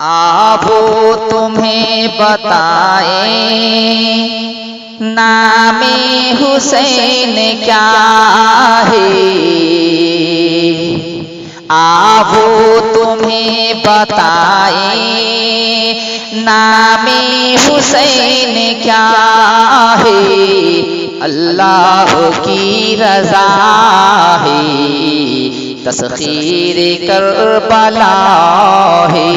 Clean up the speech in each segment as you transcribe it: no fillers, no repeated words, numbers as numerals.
آپ تمہیں بتائیں نام حسین کیا ہے، آپ تمہیں بتائیں نام حسین کیا ہے، اللہ کی رضا ہے، تسخیر کربلا ہے،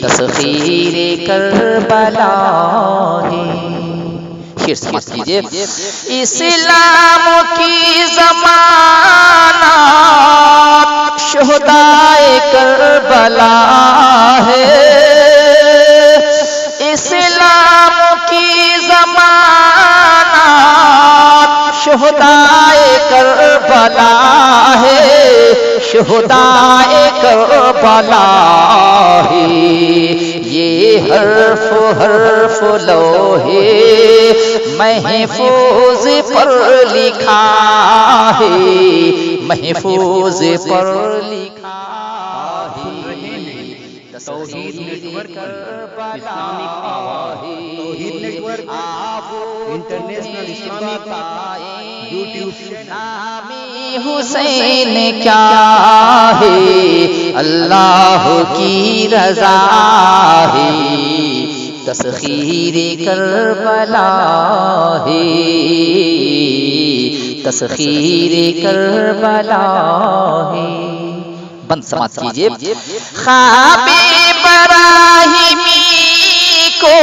تسخیر کربلا ہے۔ شعر سمجھ کیجئے۔ اسلام کی ضمانت شہدائے کربلا ہے، اسلام کی ضمانت شہدائے کربلا ہے، شہدائے کربلا ہے، یہ حرف حرف لوحے محفوظ پر لکھا ہے، محفوظ پر لکھا ہے۔ توحید نیٹ ورک اسلامک آواز، Tauheed network international Islamic YouTube نام حسین کیا ہے، اللہ کی رضا ہے، تسخیر کربلا ہے، تسخیر کربلا ہے۔ بند سماعت کیجئے۔ خواب ابراہیمی کو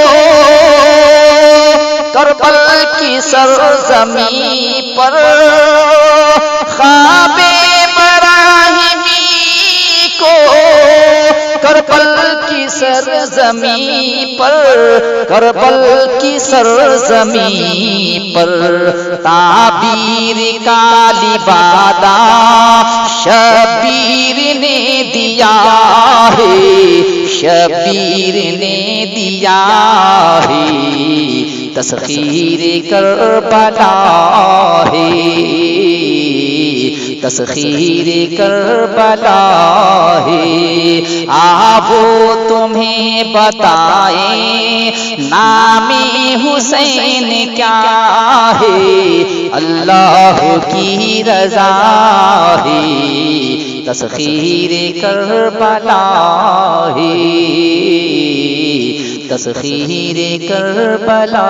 کربل کی سرزمین پر، خواب ابراہیمی کو کربل کی سرزمین پر، کربل کی سرزمین پر تعبیر کا لبادہ شبیر نے دیا ہے، شبیر نے دیا ہے، تسخیر کربلا ہے، تسخیر کربلا ہے۔ آپ تمہیں بتائیں نام حسین کیا ہے، اللہ کی رضا ہے، تسخیر کربلا ہے، تسخیر کربلا۔